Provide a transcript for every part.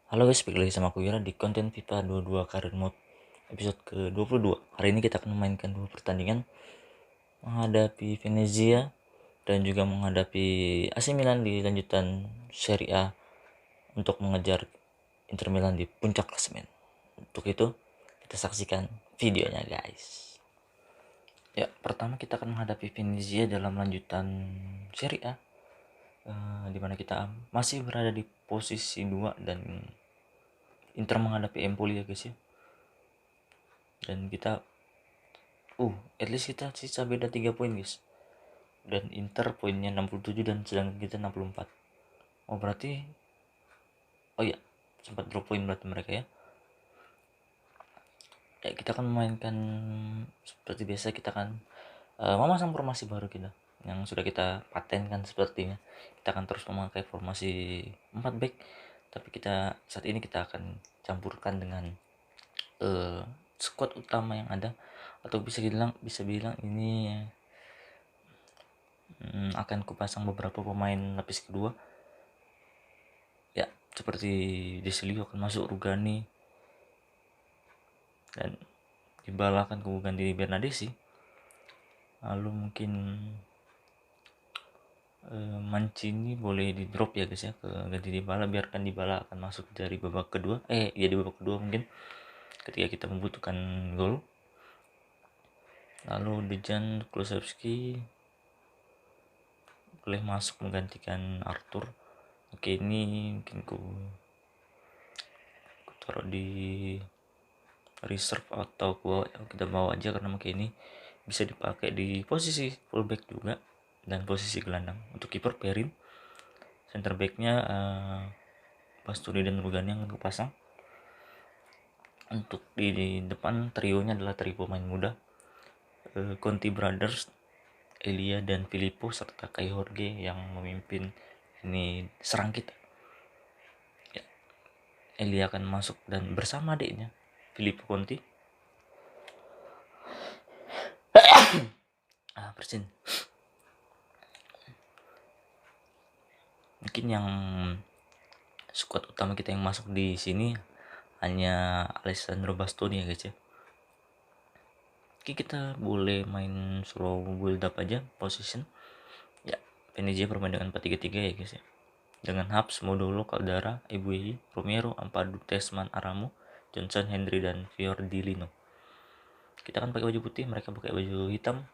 Halo guys, balik lagi sama aku Wira di konten FIFA 22 Career Mode episode ke-22. Hari ini kita akan memainkan dua pertandingan menghadapi Venezia dan juga menghadapi AC Milan di lanjutan Serie A untuk mengejar Inter Milan di puncak klasemen. Untuk itu, kita saksikan videonya guys. Ya, pertama kita akan menghadapi Venezia dalam lanjutan Serie A, di mana kita masih berada di posisi 2 dan Inter menghadapi Empoli ya guys ya. Dan kita at least kita sisa beda 3 poin guys. Dan Inter poinnya 67 dan sedangkan kita 64. Berarti sempat drop poin berarti mereka ya. Kita akan memainkan seperti biasa, kita akan memasang formasi baru kita yang sudah kita patenkan sepertinya. Kita akan terus memakai formasi 4 back, tapi saat ini kita akan campurkan dengan squad utama yang ada, atau bisa bilang ini akan kupasang beberapa pemain lapis kedua ya, seperti Desilio akan masuk, Rugani, dan Dybala akan ku ganti Bernadesi. Lalu mungkin Mancini boleh di drop ya guys ya, ke ganti Dybala, biarkan Dybala akan masuk dari babak kedua di babak kedua mungkin ketika kita membutuhkan gol. Lalu Dejan Kulusevski boleh masuk menggantikan Arthur. Oke, ini mungkin ku taruh di reserve atau kita bawa aja, karena mungkin ini bisa dipakai di posisi fullback juga dan posisi gelandang. Untuk kiper Perin, center backnya Pasturi dan Rugani yang aku pasang. Untuk di depan trionya adalah trio pemain muda, Conti Brothers, Elia dan Filippo, serta Kai Jorge yang memimpin ini serang kita. Elia akan masuk dan bersama adiknya Filippo Conti. Bersin. Mungkin yang squad utama kita yang masuk di sini hanya Alessandro Bastoni ya guys ya. Oke, kita boleh main slow build up aja position. Ya, Venezia bermain dengan 4-3-3 ya guys ya. Dengan Hubs, Modolo, Caldara, Ebuehi, Romero, Ampadu, Tesman, Aramo, Johnson, Hendry, dan Fiordilino. Kita kan pakai baju putih, mereka pakai baju hitam.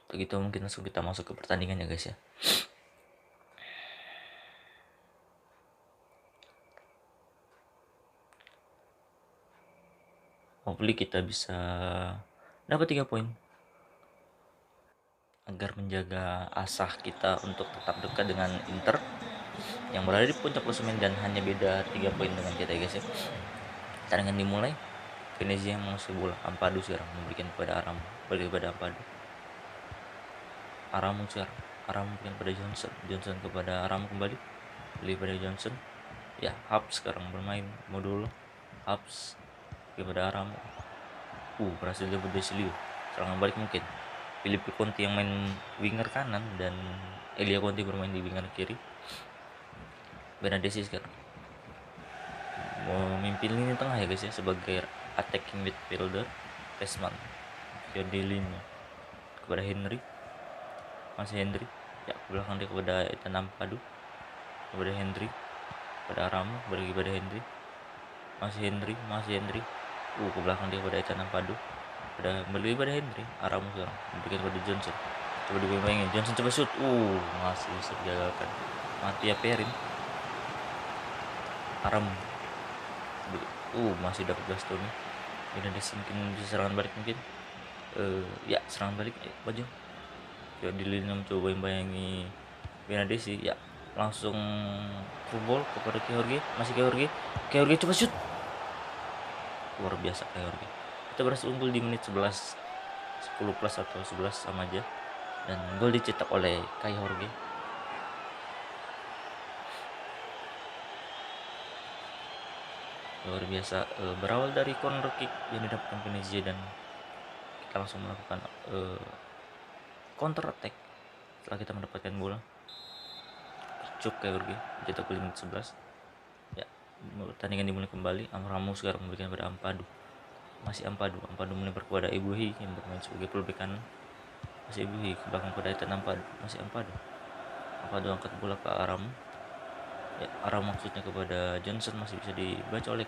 Begitu, mungkin langsung kita masuk ke pertandingan ya guys ya. Hopefully kita bisa dapat 3 poin agar menjaga asah kita untuk tetap dekat dengan Inter yang berada di puncak klasemen dan hanya beda 3 poin dengan kita ya guys ya. Pertandingan dimulai. Venezia yang mengusir bola. Ampadu sekarang memberikan kepada Aram, balik kepada Ampadu. Aram memberikan kepada Johnson. Johnson kepada Aram kembali, balik kepada Johnson. Ya, Hubs sekarang bermain Modulo. Hubs kepada Aram. Berhasil dapat Desilio. Serangan balik mungkin Filippo Conti yang main winger kanan dan Elia Conti bermain di winger kiri. Bernadesi sekarang memimpin lini tengah ya guys ya, sebagai attacking midfielder. Tesman, Fiordilino kepada Henry, masih Henry ya, ke belakang dia kepada Ethan Ampadu, kepada Henry, kepada Aramo, bagi kepada Henry, masih Henry ke belakang dia kepada Ethan Ampadu, kembali kepada Henry. Aramo sekarang memberikan kepada Johnson, coba dibayangin Johnson coba shoot, masih bisa digagalkan. Mati ya Perin. Aramo masih dapat Bastoni. Ini ada mungkin bisa serangan balik mungkin. Serangan balik baju. Fiordilino mencoba membayangi Bernadesi, ya langsung through ball kepada Jorge, masih Jorge coba shoot. Luar biasa Jorge. Kita berhasil unggul di menit 11 plus atau 11 sama aja, dan gol dicetak oleh Kai Jorge. Luar biasa, berawal dari corner kick yang didapatkan Venezia dan kita langsung melakukan counter attack setelah kita mendapatkan bola. Cuk Kai Jorge, cetak gol di menit 11. pertandingan dimulai kembali. Amramu sekarang memberikan pada Ampadu, masih Ampadu melebar kepada Ibuhi yang bermain sebagai fullback kanan. Masih Ibuhi ke belakang pada Ethan Ampadu, masih Ampadu angkat bola ke Aramu. Ya, Aramu maksudnya kepada Johnson, masih bisa dibaca oleh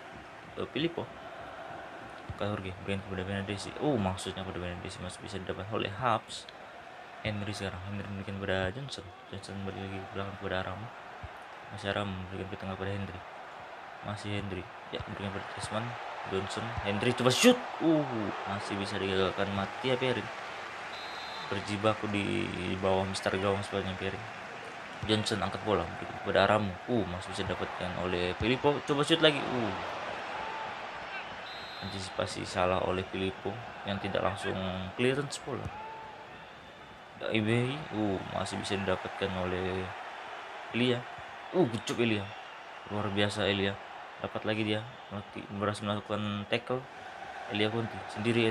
Filippo. Jorge berikan kepada Benedesi. Maksudnya kepada Benedesi, masih bisa didapat oleh Hubs. Henry sekarang, Henry memberikan kepada Johnson balik lagi ke belakang kepada Aramu. Masih Aramu memberikan ke tengah pada Henry, masih Henry, ya memberikan pada Desmond. Johnson, Henry coba shoot, masih bisa digagalkan. Mati ya Perin, berjibaku di bawah Mister Gawang sepanjang Perin. Johnson angkat bola kepada Aramu, masih bisa didapatkan oleh Filippo. Coba shoot lagi, antisipasi salah oleh Filippo yang tidak langsung clearance bola. Ibehi, masih bisa didapatkan oleh Elia. Gucuk Elia, luar biasa Elia. Dapat lagi dia, berhasil melakukan tackle. Elia Conti sendiri,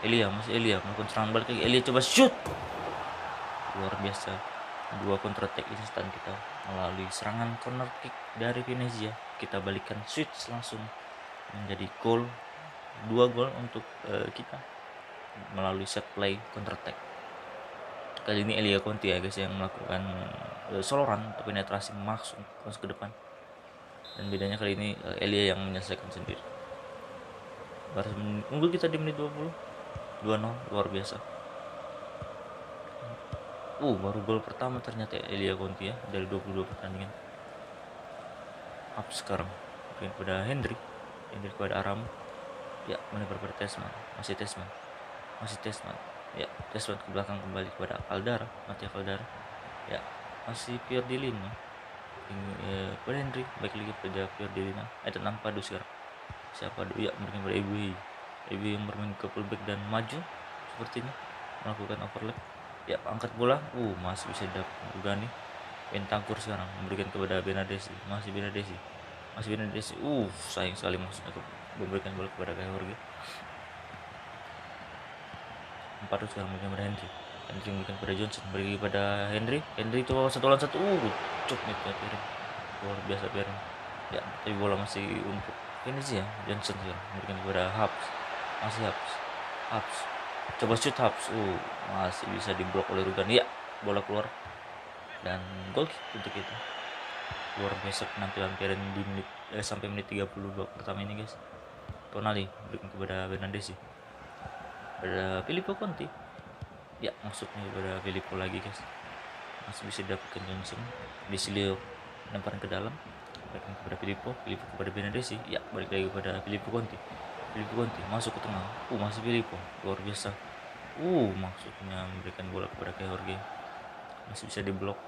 Elia masih Elia melakukan serangan balik lagi. Elia coba shoot, luar biasa. 2 counter attack instan kita melalui serangan corner kick dari Venezia. Kita balikan switch langsung menjadi gol, 2 gol untuk kita melalui set play counter attack. Kali ini Elia Conti ya guys yang melakukan soloran atau penetrasi masuk ke depan, dan bedanya kali ini Elia yang menyelesaikan sendiri. Unggul kita di menit 20, 2-0, luar biasa. Baru gol pertama ternyata Elia Conti ya dari 22 pertandingan. Up sekarang kepada Henry kepada Aram, ya melebar pada Tesman, masih Tesman, ya Tesman ke belakang kembali kepada Caldara, Mattia Caldara, ya masih Fiordilina pada Henry, baik lagi pada Fiordilina. Ada Ampadu sekarang, siapa ya memberikan pada Ibu yang bermain ke fullback dan maju seperti ini, melakukan overlap. Ya angkat bola, masih bisa dapat juga nih. Bentancur sekarang memberikan kepada Benedesi, masih Benedesi, sayang sekali maksudnya memberikan bola kepada Jorge. 4 sekarang memberikan kepada Henry memberikan kepada Johnson, beri kepada Henry itu 1 lawan 1, cuk nih Pirin, luar biasa Pirin. Ya tapi bola masih untuk Venezia. Johnson sekarang memberikan kepada Hubs, masih Hubs coba shoot Hubs, masih bisa diblok oleh Rugani. Ya bola keluar dan gol untuk kita. Luar biasa penampilan Pirin di sampai menit 32 pertama ini guys. Tonali berikan kepada Benedesi, pada Filippo Conti, ya maksudnya kepada Filippo lagi guys, masih bisa didapatkan Johnson. Desilio lemparan ke dalam, berikan kepada Filippo kepada Benedesi, ya balik lagi kepada Filippo Conti masuk ke tengah, masih Filippo, luar biasa. Maksudnya memberikan bola kepada Jorge, masih bisa diblok.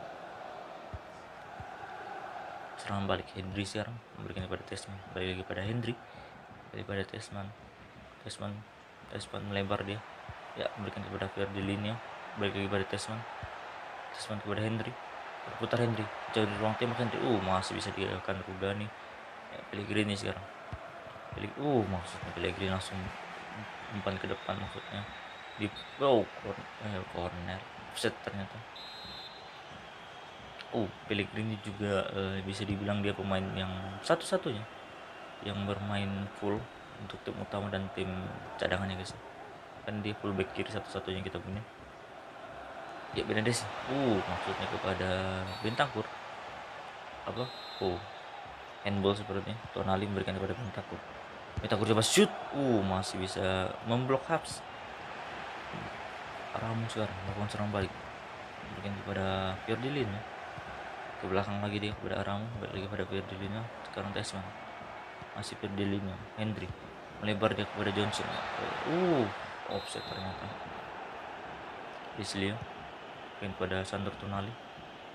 Serangan balik Henry sekarang memberikan kepada Tesman, balik lagi pada Henry, daripada Tesman melebar dia, ya memberikan kepada Ferdinand, balik lagi pada Tesman kepada Henry, berputar Henry jauh di ruang tembak Henry, masih bisa digagalkan Rugani. Ya Pellegrini sekarang, maksudnya Pellegrini langsung umpan ke depan, maksudnya di corner offset ternyata. Pellegrini juga bisa dibilang dia pemain yang satu-satunya yang bermain full untuk tim utama dan tim cadangannya guys, kan dia full back kiri satu-satunya kita punya. Ya Benedesi, maksudnya kepada Bentancur, handball sepertinya. Tonali memberikan kepada Bentancur coba shoot, masih bisa memblok Hubs. Aramu sekarang melakukan serang balik, memberikan kepada Fiordilina, ke belakang lagi dia kepada Aramu, balik lagi pada Fiordilina, sekarang Tesman, masih Fiordilina. Henry melebar dia kepada Johnson, offset ternyata. Desilio kepada Sandro Tonali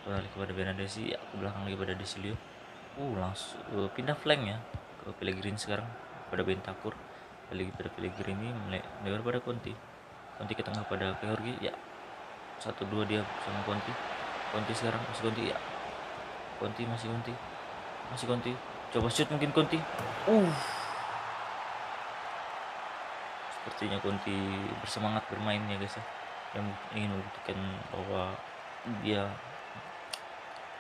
kepada Benedesi, ya ke belakang lagi pada Desilio, langsung pindah flank ya ke Pellegrini sekarang pada Bentancur, lagi pada Pellegrini melebar pada Conti ke tengah pada Jorge, ya 1-2 dia sama Conti sekarang, masih Conti, ya masih Conti coba shoot mungkin Conti, sepertinya Conti bersemangat bermain ya guys ya, yang ingin membuktikan bahwa dia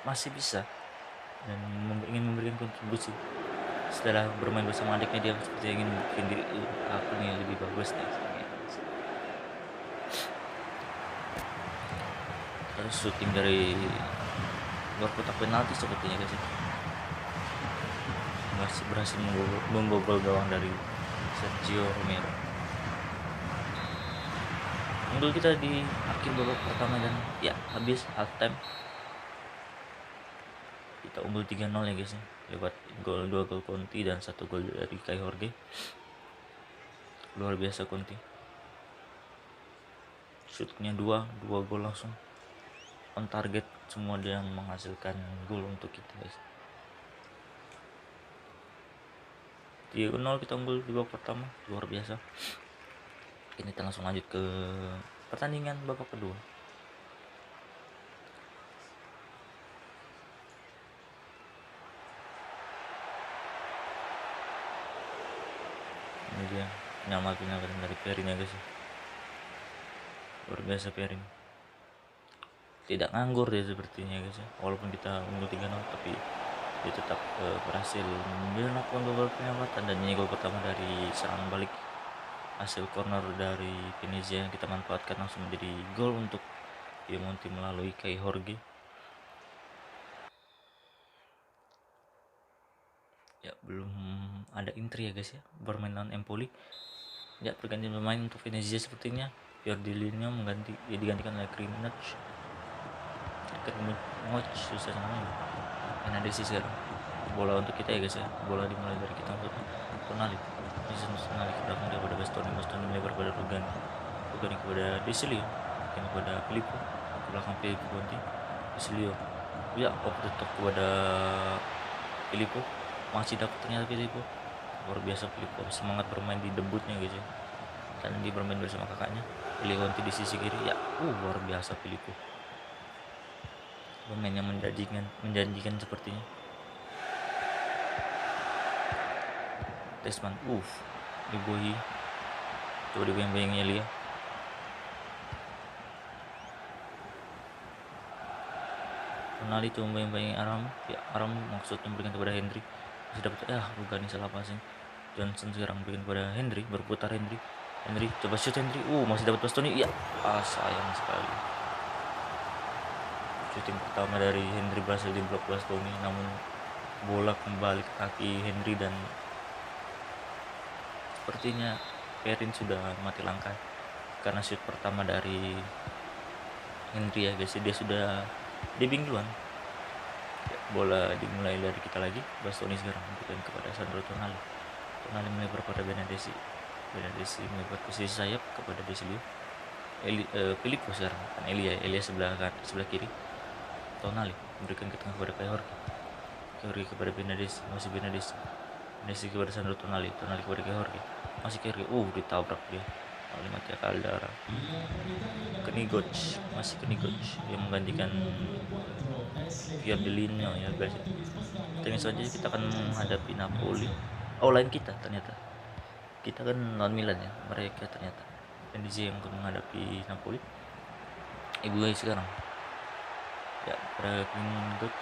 masih bisa dan ingin memberikan kontribusi setelah bermain bersama adiknya dia seperti ingin bikin diri aku nih lebih bagus nih. Terus syuting dari luar kotak penalti sepertinya guys ya. Masih berhasil membobol gawang dari Sergio Romero. Unggul kita di akhir babak pertama dan ya habis half time. Kita unggul 3-0 ya guys ya. Lewat gol 2 gol Conti dan 1 gol dari Kai Jorge. Luar biasa Conti. Shootnya 2 gol langsung on target, semua dia menghasilkan gol untuk kita guys. 3-0 kita unggul di babak pertama, luar biasa. Ini kita langsung lanjut ke pertandingan babak kedua. Ini dia penyelamatan dari Perin ya guys. Luar biasa Perin. Tidak nganggur dia sepertinya guys ya. Walaupun kita unggul 3-0 tapi dia tetap berhasil melakukan gol penyelamatan, dan ini gol pertama dari serangan balik hasil corner dari Venezia yang kita manfaatkan langsung menjadi gol untuk Piemonte melalui Kai Jorge. Ya belum ada intri ya guys ya, bermain lawan Empoli. Ya pergantian pemain untuk Venezia sepertinya Fiordilino digantikan oleh Krimoc susah namanya. Benadesi sekarang bola untuk kita ya guys ya, bola dimulai dari kita untuk Tonali ke belakang dia pada Bastoni melebar pada Rugani kepada Desilio, kepada Filippo ke belakang Filippo Conti, Desilio ya off the top kepada Filippo, masih dapat ternyata Filippo. Luar biasa Filippo, semangat bermain di debutnya guys ya, dan dia bermain bersama kakaknya Conti di sisi kiri ya. Luar biasa Filippo, pemain yang menjanjikan sepertinya. Tesman dibohi, coba dibayang-bayangnya Elia. Tonali coba bayang-bayang Aram maksudnya memberikan kepada Hendry, masih dapat Rugani salah passing. Johnson sekarang berikan kepada Hendry, berputar Hendry coba shoot Hendry, masih dapat Bastoni ya, sayang sekali. Shooting pertama dari Hendry berhasil diblok Bastoni, namun bola kembali ke kaki Hendry dan sepertinya Perin sudah mati langkah karena shoot pertama dari Hendry ya guys, dia sudah debing duluan. Ya, bola dimulai dari kita lagi. Bastoni sekarang memberikan kepada Sandro Tonali melebar kepada Benadesi melebar ke sisi sayap kepada Desilio. Filippo sekarang kan Elia sebelah kiri. Tonali memberikan ke tengah kepada Kai Jorge kepada Benadesi, masih Benadesi kepada Sandro Tonali kepada Kai Jorge, masih Jorge ditabrak dia oleh Mattia Caldara. Kenigoc yang menggantikan Fiordilino ya guys. Tentu saja kita akan menghadapi Napoli. Lain kita ternyata. Kita kan lawan Milan ya, mereka ternyata Venezia yang akan menghadapi Napoli. Guys sekarang ya pada Kenigoc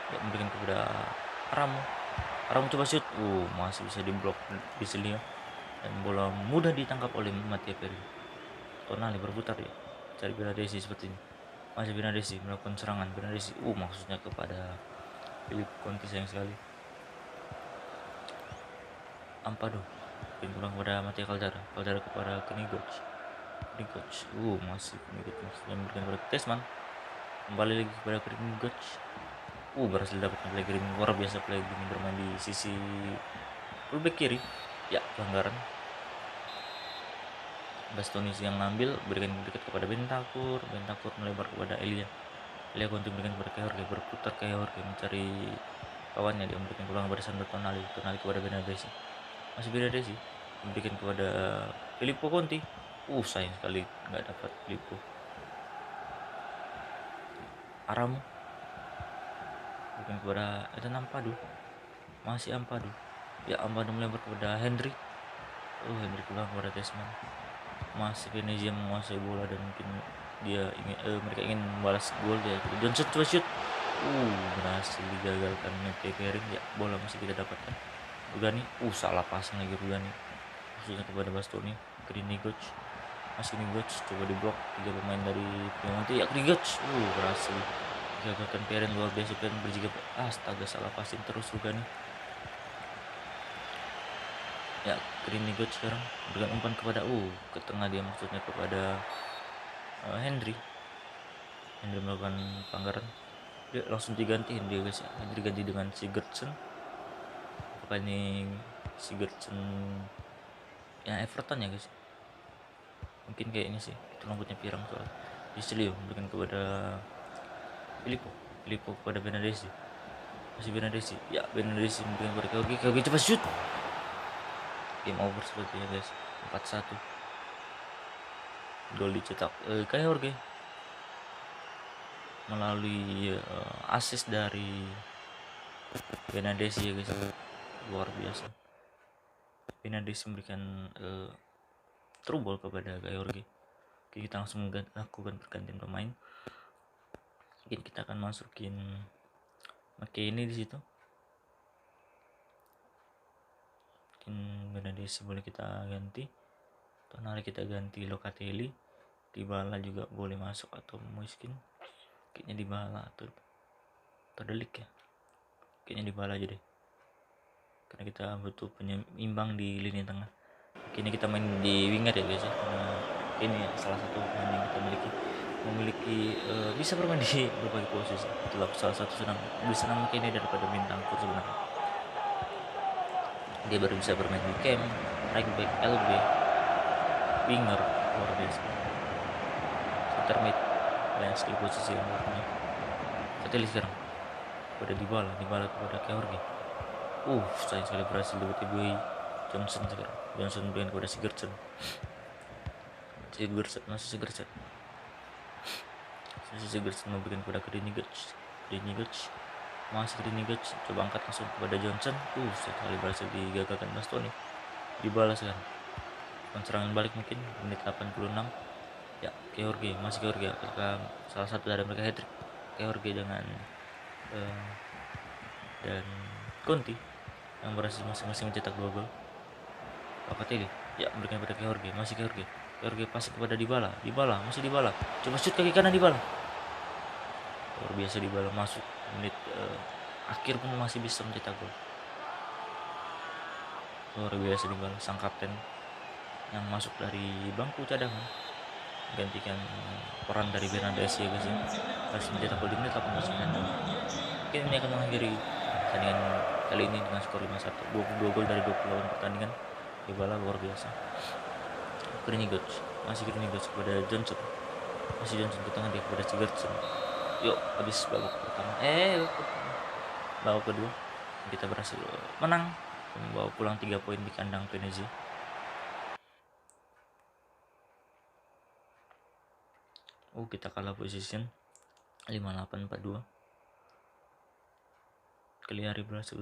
ya memberikan kepada Aram coba shoot, masih bisa diblok di sini ya, dan bola mudah ditangkap oleh Mattia Perin. Tonali berputar ya, cari Benadesi sepertinya, masih Benadesi melakukan serangan. Maksudnya kepada Filippo Conti, sayang sekali. Ampado pulang kepada Mattia Caldara kepada Kenigoc, masih Kenigoc yang memberikan kepada Tesman, kembali lagi kepada Kenigoc. Berhasil dapat Pellegrini, luar biasa Pellegrini bermain di sisi fullback kiri. Ya, pelanggaran. Bastoni yang ngambil, berikan dekat kepada Bentancur melebar kepada Elia Conti memberikan kepada Kai Jorge, berputar Kai Jorge mencari kawannya, dia memberikan peluang kepada Sandro Tonali kepada Benadesi, masih Benadesi memberikan kepada Filippo Conti. Sayang sekali nggak dapat Filippo. Aram bukan kepada Ampadu, masih Ampadu ya, Ampadu melebar kepada Hendry pulang kepada Tesman, masih Venezia menguasai bola dan mungkin mereka ingin membalas gol dia. Johnson coba shoot, Berhasil digagalkan Mete Kering. Ya, bola masih kita dapatkan. Rugani, salah pasang lagi Rugani. Khususnya kepada Bastoni. Grinigoc, masih Grinigoc coba diblok 3 pemain dari Piemonte. Ya, Grinigoc, berhasil digagalkan Peren. Luar biasa Peren berjiga. Astaga, salah passing terus Rugani. Ya, Grinigoc sekarang berikan umpan kepada ke tengah dia, maksudnya kepada Hendry melakukan pelanggaran. Dia langsung digantiin dia guys ya. Hendry ganti dengan Sigurdsson. Apakah ini Sigurdsson yang Everton ya guys? Mungkin kayaknya sih itu rambutnya pirang soal. Gislio memberikan kepada Filippo kepada Benadesi. Masih Benadesi. Ya, Benadesi memberikan kepada Kyogi cepat shoot. Game over sepertinya guys. 4-1. Gol dicetak Kyogi melalui assist dari Benadesi ya guys. Luar biasa. Benadesi memberikan true ball kepada Kyogi. Oke, kita langsung lakukan pergantian pemain. Mungkin kita akan masukin ini di situ. Mungkin Benadesi boleh kita ganti. Tonali kita ganti Locatelli. Dybala juga boleh masuk atau mungkin kayaknya Dybala atau Delik ya. Kayaknya Dybala aja deh. Karena kita butuh penyeimbang di lini tengah. Kini kita main di winger ya guys ya. Karena ini salah satu pemain yang kita memiliki bisa bermain di berbagai posisi. Itulah salah satu bisa nama kini daripada Bentancur sebenarnya. Dia baru bisa bermain di camp, right back, LB, winger, luar biasa. Center mid, banyak skill posisi yang luarnya. Kita lihat sekarang pada Dybala kepada Kyogi. Sayang sekali berhasil tiba-tiba Johnson sekarang. Johnson berikan kepada Sigurdsson. Masih Sigurdsson memberikan kepada Grinigoc. Masih Grinigoc coba angkat langsung kepada Johnson. Sekali berhasil digagalkan Bastoni. Dybala sekarang. Serangan balik mungkin menit 86. Ya, Kyogi, apakah salah satu dari mereka hat-trick? Kyogi dengan dan Conti yang berhasil masing-masing mencetak 2 gol. Locatelli, ya, memberikan kepada Kyogi, masih Kyogi pas kepada Dybala, masih Dybala. Coba shoot kaki kanan Dybala. Luar biasa Dybala masuk menit akhir pun masih bisa mencetak gol. Luar biasa Dybala, sang kapten yang masuk dari bangku cadangan gantikan peran dari Bernadesi ya guys ya. Harus mencetak gol di menit 89. Mungkin ini akan mengakhiri pertandingan kali ini dengan skor 5-1. 22 gol dari 28 pertandingan. Dybala luar biasa. Grinigoc, masih Grinigoc kepada Johnson. Masih Johnson ke tengah dia kepada Sigurdsson. Yuk, habis babak pertama. Babak kedua kita berhasil menang, membawa pulang 3 poin di kandang Venezia. Kita kalah position 58-42. Cagliari berhasil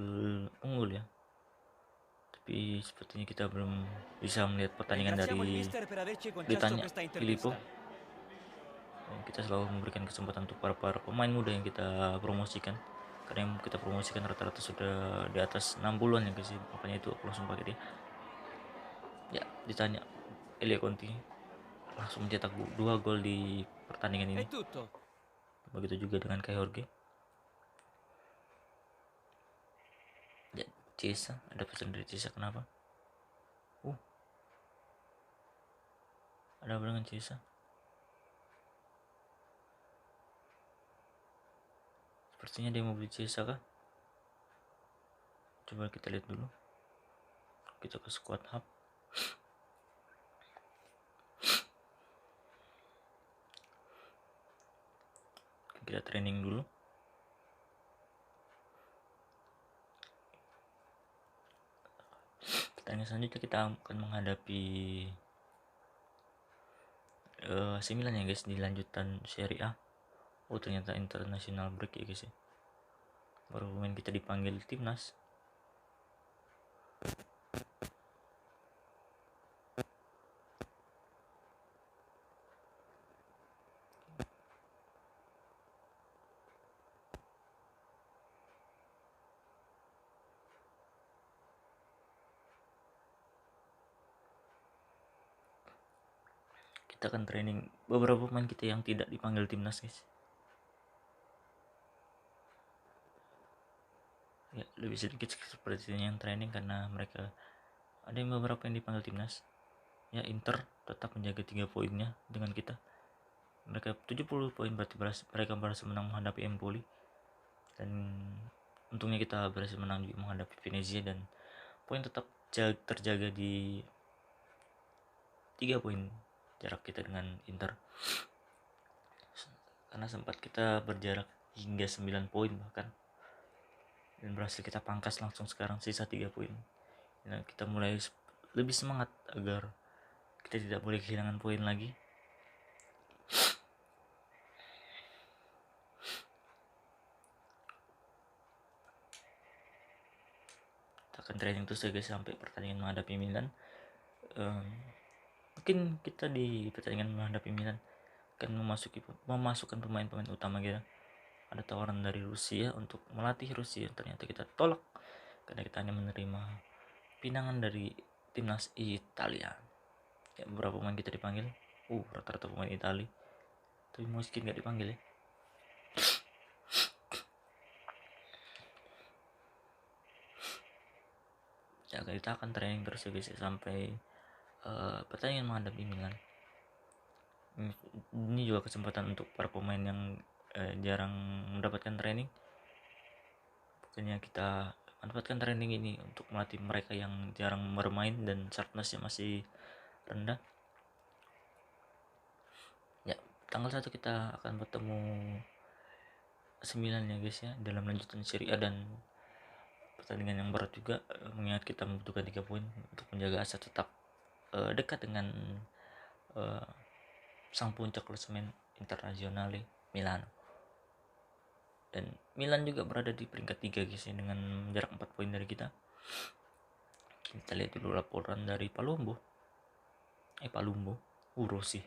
unggul ya. Tapi sepertinya kita belum bisa melihat pertandingan dari ditanya Filippo. Kita selalu memberikan kesempatan untuk para pemain muda yang kita promosikan. Karena yang kita promosikan rata-rata sudah di atas 60-an ya guys, makanya itu aku langsung pakai dia. Ya, ditanya Elia Conti langsung mencetak 2 gol di pertandingan ini. Begitu juga dengan Kyogi. Ya, Cesa, ada pesan dari Cesa, kenapa? Ada apa dengan Cesa? Sepertinya dia mau beli Cesa kah? Coba kita lihat dulu. Kita ke squad hub. Kita training dulu. Pertandingan selanjutnya kita akan menghadapi AC Milan ya guys, di lanjutan Serie A. Ternyata international break ya guys ya. Baru pemain kita dipanggil timnas. kita akan training beberapa pemain kita yang tidak dipanggil timnas, guys. Ya, lebih sedikit sepertinya yang training karena mereka ada yang beberapa yang dipanggil timnas. Ya, Inter tetap menjaga 3 poinnya dengan kita. Mereka 70 poin, berarti mereka berhasil menang menghadapi Empoli. Dan untungnya kita berhasil menang juga menghadapi Venezia, dan poin tetap terjaga di 3 poin jarak kita dengan Inter. Karena sempat kita berjarak hingga 9 poin bahkan, dan berhasil kita pangkas langsung sekarang sisa 3 poin. Dan kita mulai lebih semangat agar kita tidak boleh kehilangan poin lagi. Kita akan training terus ya guys sampai pertandingan menghadapi Milan. Mungkin kita di pertandingan menghadapi Milan akan memasukkan pemain-pemain utama kita. Ada tawaran dari Rusia untuk melatih Rusia, ternyata kita tolak karena kita hanya menerima pinangan dari timnas Italia. Ya, beberapa pemain kita dipanggil, rata-rata pemain Italia, tapi mungkin nggak dipanggil ya. Ya, kita akan training terus ya guys sampai pertandingan menghadapi Milan. Ini juga kesempatan untuk para pemain yang jarang mendapatkan training. Pokoknya kita manfaatkan training ini untuk melatih mereka yang jarang bermain dan sharpness-nya masih rendah. Ya, tanggal 1 kita akan bertemu 9 ya guys ya, dalam lanjutan Serie A, dan pertandingan yang berat juga, mengingat kita membutuhkan 3 poin untuk menjaga asa tetap dekat dengan sang puncak klasemen Internazionale Milano. Dan Milan juga berada di peringkat 3 guys ya, dengan jarak 4 poin dari kita. Kita lihat dulu laporan dari Palumbo. Rossi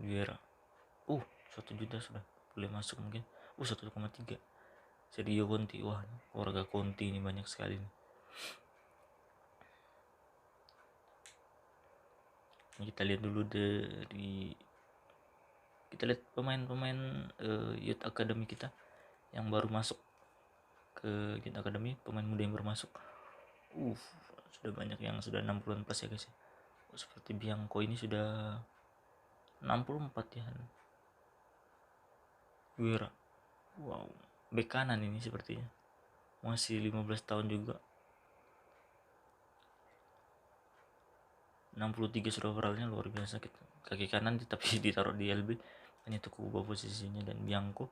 Vieira. 1 juta sudah boleh masuk mungkin. 1,3. Sergio Conti. Wah, warga Conti ini banyak sekali nih. Kita lihat dulu kita lihat pemain-pemain youth academy kita yang baru masuk ke youth academy, pemain muda yang baru masuk. Sudah banyak yang sudah 60-an plus ya guys ya. Seperti Bianco ini sudah 64 ya. Guerra. Wow, bek kanan ini sepertinya. Masih 15 tahun juga. 63 sudah overallnya, luar biasa gitu. Kaki kanan tapi ditaruh di LB, hanya itu ubah posisinya. Dan Bianco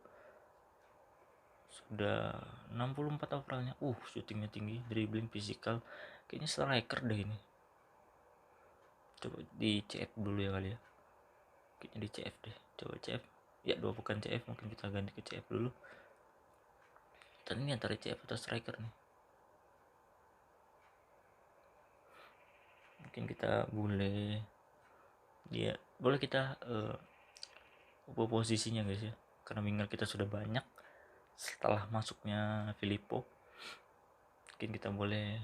sudah 64 overallnya. Shootingnya tinggi, dribbling, physical, kayaknya striker deh ini. Coba di CF dulu ya kali ya, kayaknya di CF deh. Coba CF ya, bukan CF, mungkin kita ganti ke CF dulu. Dan ini antara CF atau striker nih. Mungkin kita boleh kita ubah posisinya guys ya, karena winger kita sudah banyak setelah masuknya Filippo. Mungkin kita boleh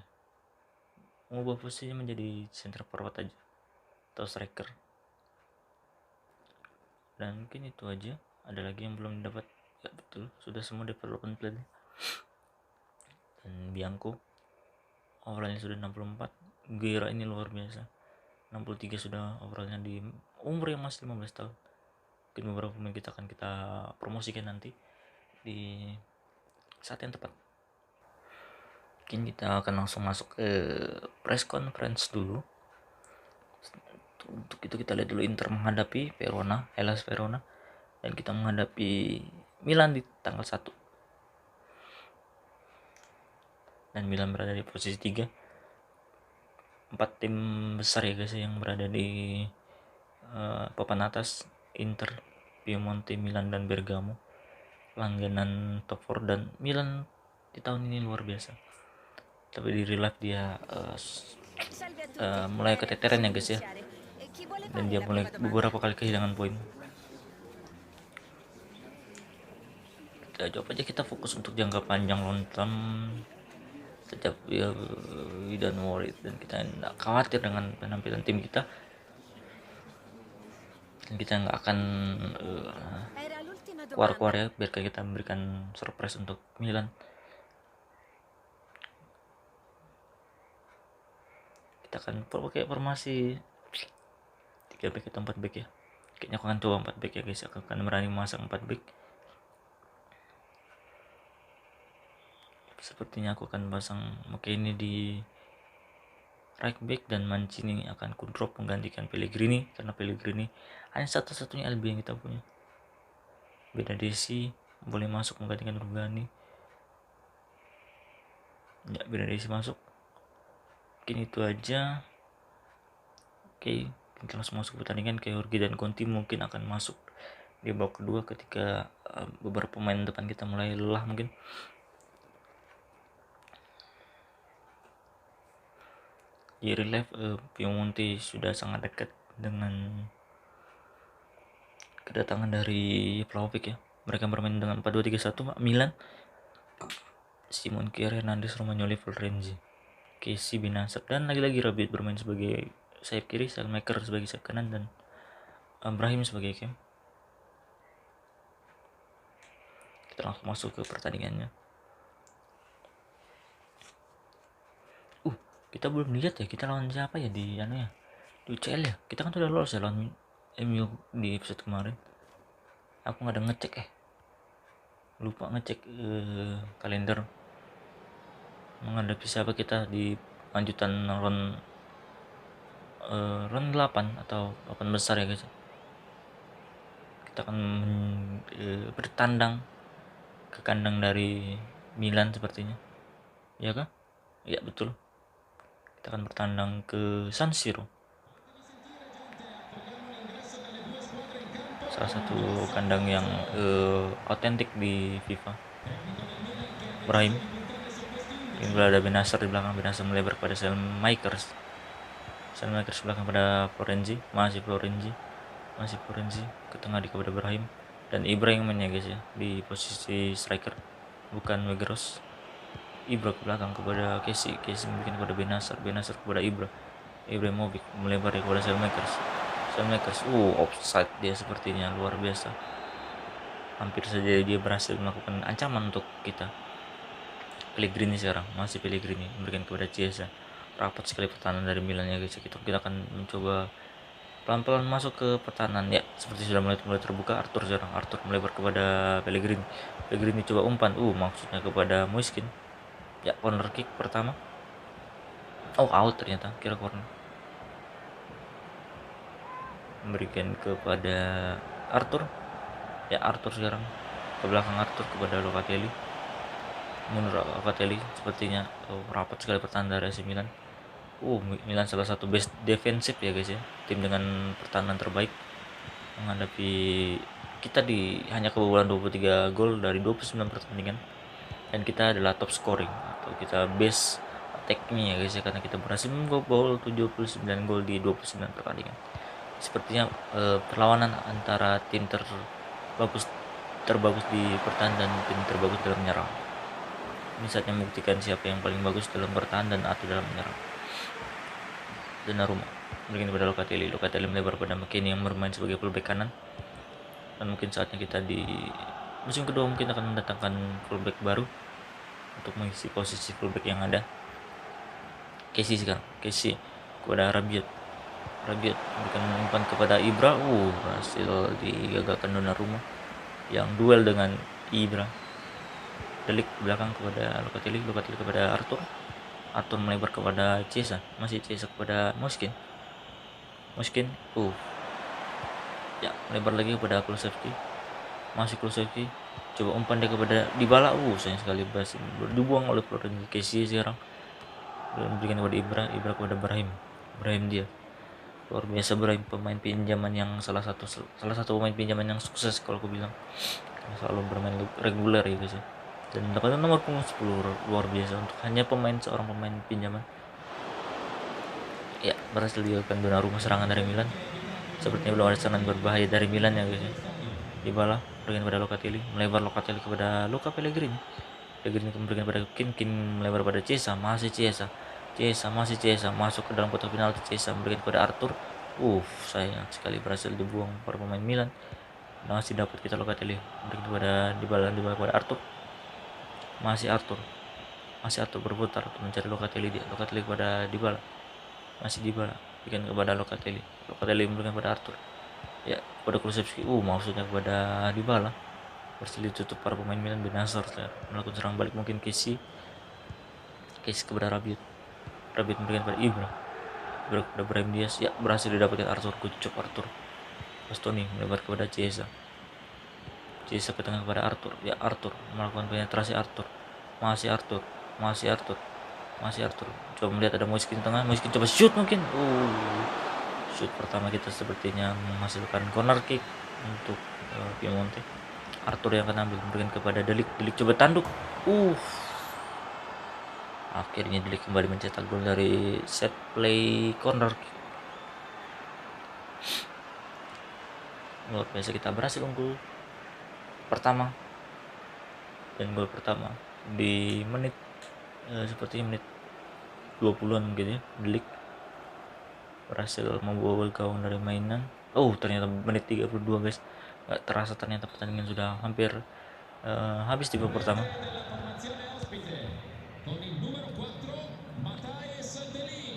mengubah posisinya menjadi center forward aja atau striker. Dan mungkin itu aja. Ada lagi yang belum dapat? Ya betul, sudah semua development plan. Dan Bianco overallnya sudah 64. Guerra ini luar biasa, 63 sudah overallnya di umur yang masih 15 tahun. Mungkin beberapa pemain kita akan kita promosikan nanti di saat yang tepat. Mungkin kita akan langsung masuk ke press conference dulu. Untuk itu kita lihat dulu Inter menghadapi Hellas Verona, dan kita menghadapi Milan di tanggal 1. Dan Milan berada di posisi 3. 4 tim besar ya guys yang berada di papan atas: Inter, Piemonte, Milan, dan Bergamo. Langganan top 4, dan Milan di tahun ini luar biasa. Tapi di real life dia mulai keteteran ya guys ya, dan dia mulai beberapa kali kehilangan poin. Kita coba aja kita fokus untuk jangka panjang long term. Tetap ya, we don't worry, dan kita tidak khawatir dengan penampilan tim kita. dan kita nggak akan keluar ya, biar kita memberikan surprise untuk Milan. Kita akan pakai formasi 3 back atau 4 back ya. Kayaknya aku akan coba 4 back ya guys. Aku akan berani memasang 4 back. Sepertinya aku akan pasang ini di right back, dan Mancini akan drop menggantikan Pellegrini, karena Pellegrini hanya satu-satunya LB yang kita punya. Beda Desi boleh masuk menggantikan Rugani. Ya, Beda Desi masuk. Mungkin itu aja. Oke, kita langsung masuk pertandingan. Kayak Jorge dan Conti mungkin akan masuk di babak kedua ketika beberapa pemain depan kita mulai lelah mungkin. Di relief Piemonte sudah sangat dekat dengan kedatangan dari Vlahovic ya. Mereka bermain dengan 4-2-3-1 Milan. Simon Kjær, Hernandez, Romagnoli, Florenzi, Kessie, Benacer, dan lagi-lagi Rabiot bermain sebagai sayap kiri, Salmaker sebagai sayap kanan, dan Brahim sebagai cam. Kita langsung masuk ke pertandingannya. Kita belum lihat ya kita lawan siapa ya di UCL ya. Kita kan sudah lolos ya lawan MU di episode kemarin. Aku nggak ada ngecek lupa ngecek kalender menghadapi siapa kita di lanjutan round 8 atau 8 besar ya guys. Kita akan bertandang ke kandang dari Milan sepertinya, ya kan? Ya betul, kita akan bertandang ke San Siro, salah satu kandang yang otentik di FIFA. Brahim, yang berada Benacer di belakang. Benacer melebar kepada Selmakers belakang pada Florenzi, masih Florenzi ke tengah di kepada Brahim, dan Ibra yang mainnya guys ya di posisi striker, bukan Weghorst. Ibra ke belakang kepada Kessie mungkin kepada Benacer kepada Ibrahimovic melebar kepada Selmakers. Offside dia sepertinya, luar biasa. Hampir saja dia berhasil melakukan ancaman untuk kita. Pellegrini sekarang, masih Pellegrini memberikan kepada Chiesa. Rapat sekali pertahanan dari Milan ya guys. Kita akan mencoba pelan-pelan masuk ke pertahanan ya, seperti sudah mulai terbuka. Arthur melebar kepada Pellegrini coba umpan, maksudnya kepada Moiskin ya. Corner kick pertama, out ternyata, kira corner. Memberikan kepada Arthur sekarang ke belakang. Arthur kepada Locatelli. Menurut Locatelli sepertinya rapat sekali pertahanan dari AC Milan. Milan salah satu best defensif ya guys ya, tim dengan pertahanan terbaik menghadapi kita hanya kebobolan 23 gol dari 29 pertandingan, dan kita adalah top scoring atau kita best attack-nya ya guys ya, karena kita berhasil membobol 79 gol di 29 pertandingan. Sepertinya perlawanan antara tim terbagus di pertahanan dan tim terbagus dalam menyerang. Ini saatnya membuktikan siapa yang paling bagus dalam bertahan dan atau dalam menyerang. Donnarumma berikan kepada Locatelli melebar pada McKennie yang bermain sebagai fullback kanan, dan mungkin saatnya kita di musim kedua mungkin akan mendatangkan fullback baru untuk mengisi posisi fullback yang ada. Kessie kepada Rabiot berikan umpan kepada Ibra, berhasil digagalkan Donnarumma yang duel dengan Ibra. Delik belakang kepada Locatelli kepada Arthur melebar kepada Chiesa, masih Chiesa kepada Moiskin, ya melebar lagi kepada Kulusevski, coba umpan dia kepada Dybala, sayang sekali berhasil dibuang oleh Florenzi. Kessie sekarang berikan kepada Ibra kepada Brahim dia luar biasa. Brahim pemain pinjaman yang salah satu pemain pinjaman yang sukses kalau aku bilang, selalu bermain reguler ya guys ya, dan mendapatkan nomor punggung 10, luar biasa untuk hanya seorang pemain pinjaman ya. Berhasil dilakukan Donnarumma serangan dari Milan. Sepertinya belum ada serangan berbahaya dari Milan ya guys ya. Dybala berikan kepada Locatelli, melebar Locatelli kepada Pellegrini memberikan kepada Kim melebar kepada Chiesa, masih Chiesa masuk ke dalam kotak penalti. Chiesa memberikan kepada Arthur Sayang sekali berhasil dibuang para pemain Milan. Masih dapat kita Locatelli, berikan kepada Dybala kepada Arthur. Masih Arthur berputar untuk mencari Locatelli, kepada Dybala. Masih Dybala, berikan kepada Locatelli memberikan kepada Arthur. Ya, kepada Kulusevski. Maksudnya kepada Dybala. Berhasil ditutup para pemain Milan. Benasar melakukan serang balik, mungkin Casey kepada Rabiot memberikan kepada Ibra kepada Brahim Diaz. Ya, berhasil didapatkan Arthur. Kucuk Arthur. Bastoni melebar kepada Chiesa ke tengah kepada Arthur. Ya, Arthur melakukan penetrasi. Masih Arthur. Coba melihat ada Moiskin tengah. Moiskin coba shoot mungkin. Shoot pertama kita sepertinya menghasilkan corner kick untuk Piemonte. Arthur yang akan ambil, memberikan kepada Delik coba tanduk. Akhirnya Delik kembali mencetak gol dari set play corner kick. Luar biasa, kita berhasil unggul pertama, dan gol pertama di menit sepertinya menit 20-an mungkin ya. Delik berhasil membobol gawang dari mainan. Ternyata menit 32 guys. Gak terasa ternyata pertandingan sudah hampir habis di babak pertama.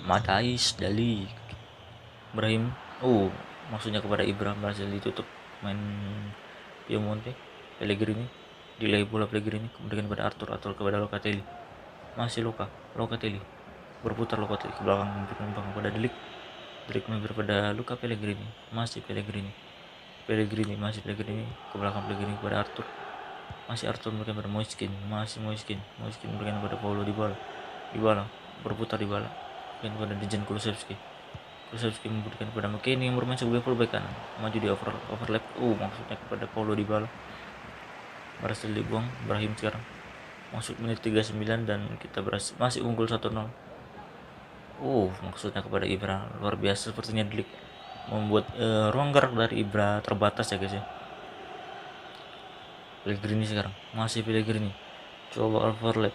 Matthijs de Ligt, Brahim. Maksudnya kepada Ibra, berhasil ditutup main Piemonte. Pellegrini delay bola, Pellegrini kemudian kepada Arthur kepada Locatelli. Masih Locatelli berputar, Locatelli ke belakang memberikan kepada Delik memberikan kepada Luca Pellegrini. Masih Pellegrini ke belakang, Pellegrini kepada Arthur. Masih Arthur memberikan kepada Moiskin. Moiskin memberikan kepada Paulo Dybala berputar, Dybala dan kepada Dejan Kulusevski memberikan kepada McKennie yang bermain sebagai fullback kanan, maju di overlap. Maksudnya kepada Paulo Dybala. Berhasil dibuang. Brahim sekarang masuk menit 39 dan kita masih unggul 1-0. Maksudnya kepada Ibra. Luar biasa sepertinya Delik membuat ruang gerak dari Ibra terbatas ya guys ya. Pellegrini sekarang, masih Pellegrini coba overlap,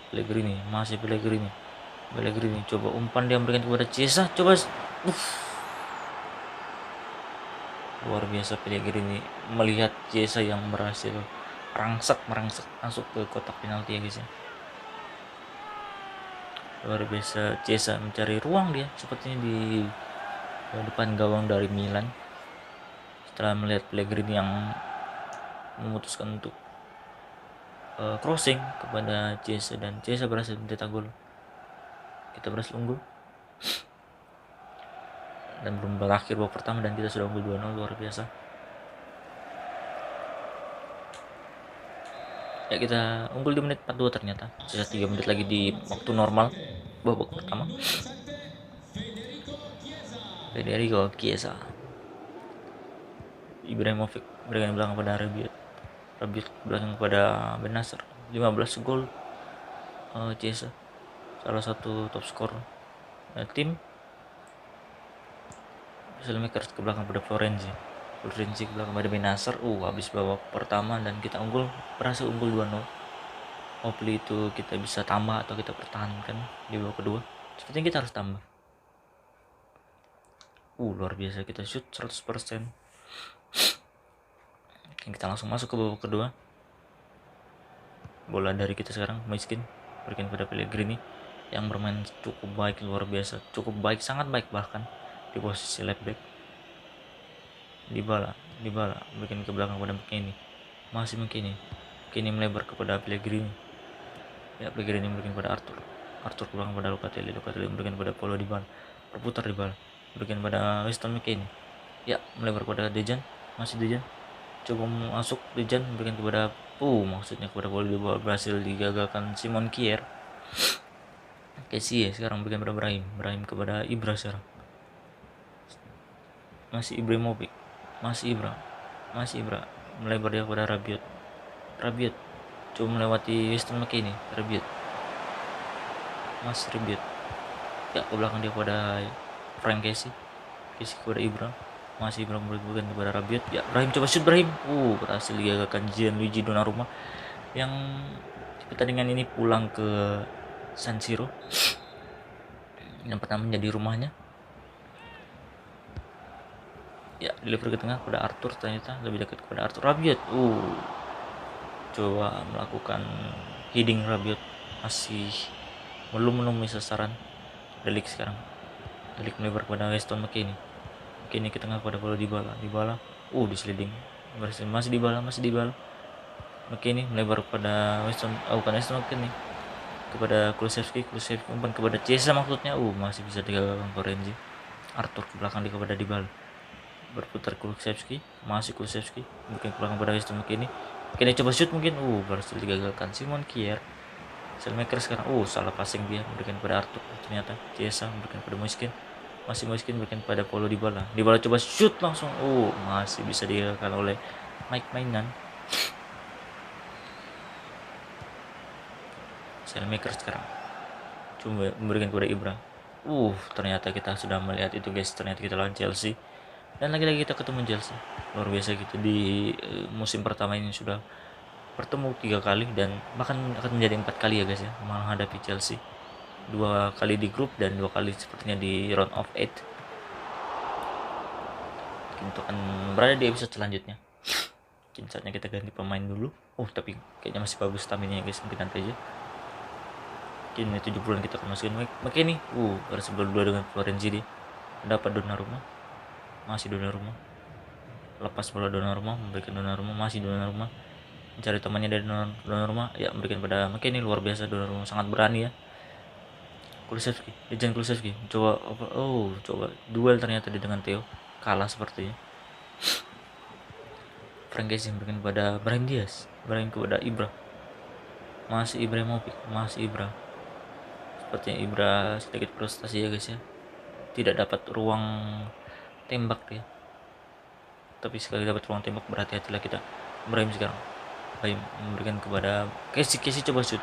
masih Pellegrini coba umpan, dia memberikan kepada Chiesa. Coba luar biasa Pellegrini melihat Chiesa yang berhasil merangsek masuk ke kotak penalti ya guys ya. Luar biasa, Chiesa mencari ruang dia sepertinya di depan gawang dari Milan setelah melihat Pellegrini yang memutuskan untuk crossing kepada Chiesa, dan Chiesa berhasil mencetak gol. Kita berhasil unggul dan belum berakhir babak pertama dan kita sudah unggul 2-0. luar biasa. Ya, kita unggul di menit 42 ternyata. Sisa 3 menit lagi di waktu normal babak pertama. Federico Chiesa, Ibrahimovic berikan belakang pada Rabiot belakang kepada Benasser. 15 gol Chiesa, salah satu top skor tim. Makers ke belakang pada Florenzi ke belakang pada Benasser. Habis babak pertama dan kita berhasil unggul 2-0. Hopefully itu kita bisa tambah atau kita pertahankan di babak kedua. Sepertinya kita harus tambah. Luar biasa, kita shoot 100%. Kita langsung masuk ke babak kedua. Bola dari kita sekarang, Moiskin berikan pada Pellegrini yang bermain cukup baik, luar biasa, cukup baik, sangat baik bahkan di posisi left back. Dybala berikan ke belakang pada McKennie. Masih McKennie melebar kepada Pellegrini. Ya, Pellegrini memberikan kepada Arthur ke belakang pada Locatelli memberikan kepada Paulo Dybala. Berputar Dybala berikan pada Weston McKennie. Ya, melebar kepada Dejan. Masih Dejan coba masuk, Dejan memberikan kepada maksudnya kepada Paulo Dybala, berhasil digagalkan Simon Kjær. Casey sekarang berikan kepada Brahim kepada Ibra sekarang. Masih Ibrahimovic, masih Ibra melebar dia kepada Rabiot coba melewati Weston McKennie. Masih Rabiot ya, ke belakang dia kepada Frank Casey kepada Ibra. Masih Ibra memberikan kepada Rabiot. Ya, Brahim coba shoot, berhasil digagalkan Gianluigi Donnarumma yang di pertandingan ini pulang ke San Siro yang pertama menjadi rumahnya. Ya, deliver ke tengah kepada Arthur, ternyata lebih dekat kepada Arthur. Rabiot coba melakukan heading. Rabiot masih belum menemui sasaran. Delik sekarang, Delik melebar kepada Weston McKennie. McKennie ke tengah kepada Paulo Dybala. Disliding masih Dybala. McKennie melebar kepada bukan Weston McKennie, kepada Kulusevski umpan kepada Chiesa maksudnya. Masih bisa digagalkan Florenzi. Arthur ke belakang kepada Dybala, berputar Kulusevski, mungkin ke belakang pada Weston McKennie. Coba shoot mungkin, berhasil digagalkan Simon Kjær. Selmaker sekarang, salah passing dia, memberikan pada Arthur. Ternyata Chiesa memberikan pada Moiskin, memberikan pada Paulo Dybala. Coba shoot langsung, masih bisa digagalkan oleh Mike Maignan. Selmaker sekarang coba memberikan kepada Ibra. Ternyata kita sudah melihat itu guys, ternyata kita lawan Chelsea. Dan lagi-lagi kita ketemu Chelsea. Luar biasa gitu, di musim pertama ini sudah bertemu 3 kali dan bahkan akan menjadi 4 kali ya guys ya, menghadapi Chelsea. 2 kali di grup dan 2 kali sepertinya di round of 8. Kita akan berada di episode selanjutnya. Mungkin saatnya kita ganti pemain dulu. Tapi kayaknya masih bagus stamina ya guys, mungkin nanti aja. Mungkin 70-an kita akan masukin McKennie. Harus berdua dengan Florenzi dia. Dapat Donnarumma. Masih Donnarumma. Lepas bola Donnarumma, memberikan Donnarumma, masih Donnarumma. Mencari temannya dari Donnarumma, ya memberikan pada McKennie. Luar biasa, Donnarumma sangat berani ya. Dejan Kulusevski coba duel ternyata dia dengan Theo, kalah sepertinya. Frank Kessie memberikan pada Brahim Diaz, kepada Ibra, masih Ibrahimovic, Ibra. Sepertinya Ibra sedikit frustasi ya guys ya, tidak dapat ruang tembak dia. Tapi sekali dapat ruang tembak berhati-hatilah kita. Brahim sekarang, memberikan kepada Kessie coba shoot.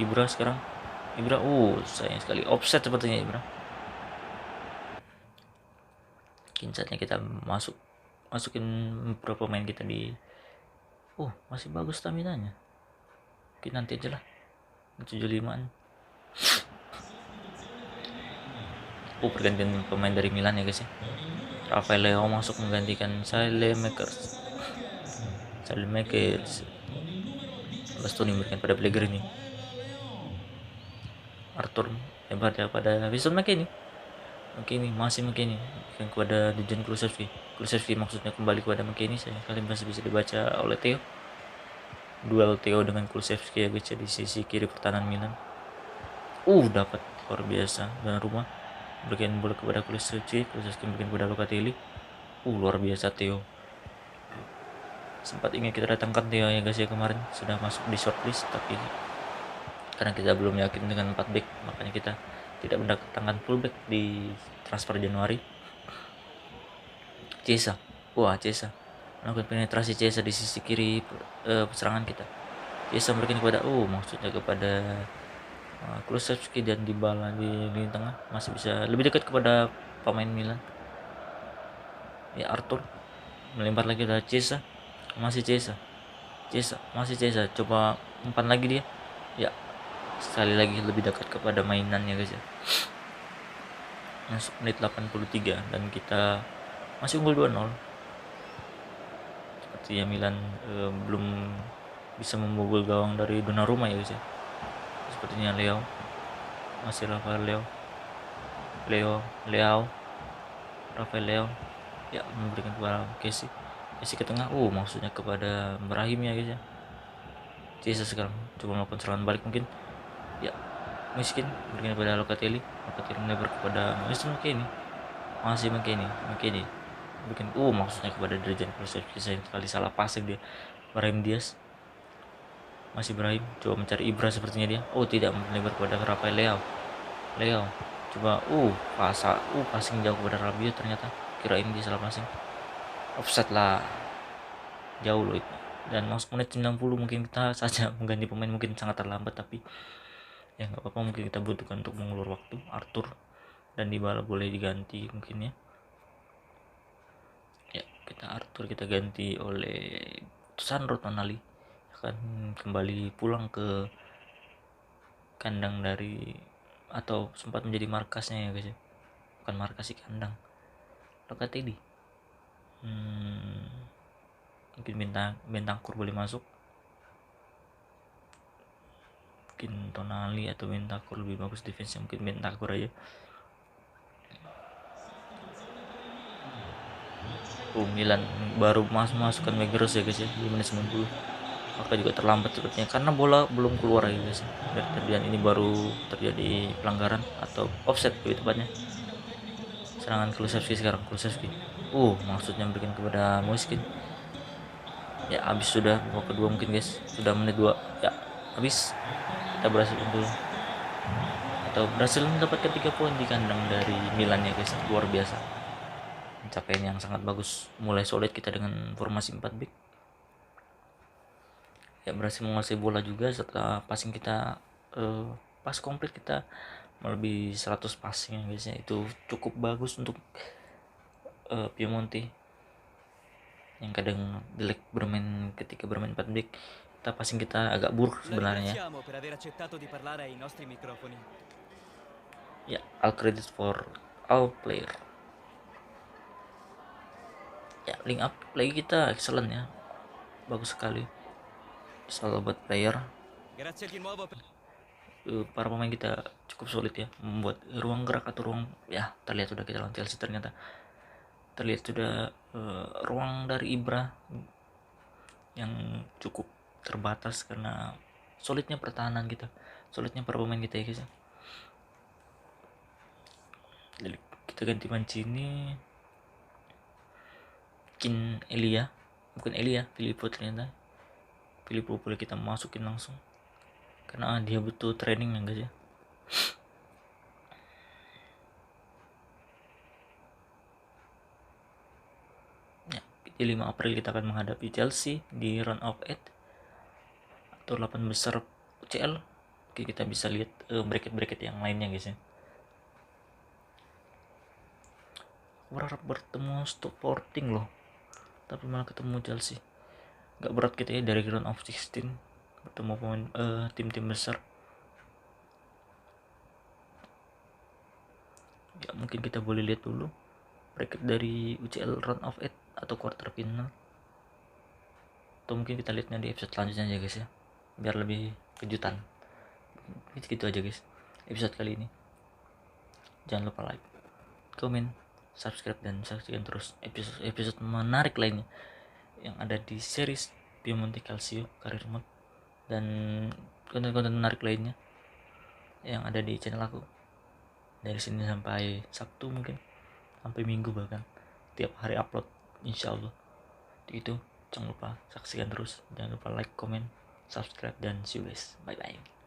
Ibra sekarang, sayang sekali offset sepertinya Ibra. Mungkin saatnya kita masukin beberapa pemain kita di masih bagus staminanya. Mungkin nanti aja lah 75an. Pergantian pemain dari Milan ya guys ya. Rafael Leao masuk menggantikan Saelemaekers. Bastoni memberikan pada Pellegrini. Arthur lebarnya pada Weston McKennie. Masih McKennie yang kepada Dejan Kulusevski maksudnya kembali kepada McKennie. Saya kali masih bisa dibaca oleh Theo. Duel Theo dengan Kulusevski ya guys di sisi kiri pertahanan Milan. Dapat luar biasa dan rumah berikan bola kepada Kulusevski memberikan kepada Locatelli. Luar biasa Theo. Sempat ingin kita datangkan Theo ya guys ya, kemarin sudah masuk di shortlist, tapi karena kita belum yakin dengan 4 back, makanya kita tidak mendatangkan fullback di transfer Januari. Chiesa melakukan penetrasi Chiesa di sisi kiri serangan kita. Chiesa memberikan kepada maksudnya kepada Kulusevski dan Dybala di lini tengah, masih bisa lebih dekat kepada pemain Milan. Ya, Arthur melempar lagi dari Chiesa, masih Chiesa, coba umpan lagi dia. Ya, sekali lagi lebih dekat kepada mainannya guys ya. Masuk menit 83 dan kita masih unggul 2-0. Sepertinya Milan belum bisa membobol gawang dari Donnarumma ya guys ya. Sepertinya masih Rafael Leao ya, memberikan kepada Kessie ke tengah. Maksudnya kepada Brahim ya guys ya. Chiesa sekarang coba melakukan serangan balik mungkin. Ya, miskin berikan kepada Locatelli melebar kepada Weston McKennie. Masih McKennie bikin maksudnya kepada Dejan Kulusevski. Sayang sekali salah passing dia. Brahim Diaz, masih Brahim coba mencari Ibra sepertinya dia. Tidak, melebar kepada Rafael Leao coba passing jauh kepada Rabiot, ternyata kirain dia salah passing. Offset lah, jauh loh itu. Dan masuk menit 90 mungkin kita saja mengganti pemain, mungkin sangat terlambat, tapi ya nggak apa-apa, mungkin kita butuhkan untuk mengulur waktu. Arthur dan Dybala boleh diganti mungkin ya. Arthur kita ganti oleh Sandro Tonali, akan kembali pulang ke kandang atau sempat menjadi markasnya ya guys ya. Bukan markas sih, kandang. Locatelli, mungkin Bentancur boleh masuk, mungkin Tonali atau Bentancur lebih bagus defense, mungkin Bentancur aja. Milan baru masukkan Maguires ya guys ya, di menit 90. Maka juga terlambat sepertinya karena bola belum keluar ya guys. Dari terjadi ini baru terjadi pelanggaran atau offset lebih tepatnya. Serangan Kulusevski sekarang, Kulusevski. Maksudnya memberikan kepada Moiskin. Ya habis sudah babak kedua mungkin guys. Sudah menit 2. Ya habis. Kita berhasil unggul atau berhasil mendapatkan 3 poin di kandang dari Milan ya guys. Luar biasa. Pencapaian yang sangat bagus. Mulai solid kita dengan formasi 4 back. Ya berhasil menguasai bola juga setelah passing kita pas komplit kita melebihi 100 passing ya guys ya. Itu cukup bagus untuk Piemonte yang kadang jelek bermain ketika bermain 4 back. Kita passing kita agak buruk sebenarnya. Ya, all credit for all player. Ya, link up play kita excellent ya. Bagus sekali. Sahabat player. Para pemain kita cukup solid ya, membuat ruang gerak atau ruang, ya terlihat sudah kita lawan Chelsea, ternyata terlihat sudah ruang dari Ibra yang cukup terbatas karena solidnya pertahanan kita, solidnya para pemain kita ya guys. Jadi kita ganti Mancini, bukan Elia, Filippo, ternyata Filippo boleh kita masukin langsung karena dia butuh training ya guys ya. Di 5 April kita akan menghadapi Chelsea di round of 8 atau 8 besar UCL. Oke, kita bisa lihat bracket-bracket yang lainnya guys ya. Berharap bertemu Sporting loh, tapi malah ketemu Chelsea. Gak berat kita ya dari round of 16 bertemu pemain tim-tim besar. Ya mungkin kita boleh lihat dulu bracket dari UCL round of 8 atau quarter final, atau mungkin kita lihatnya di episode selanjutnya aja guys ya, biar lebih kejutan. Gitu aja guys episode kali ini. Jangan lupa like, komen, subscribe, dan saksikan terus episode menarik lainnya yang ada di series Piemonte Calcio Career Mode dan konten-konten menarik lainnya yang ada di channel aku. Dari sini sampai Sabtu, mungkin sampai Minggu, bahkan tiap hari upload insyaallah. Itu jangan lupa saksikan terus, jangan lupa like, comment, subscribe, dan see you guys, bye bye.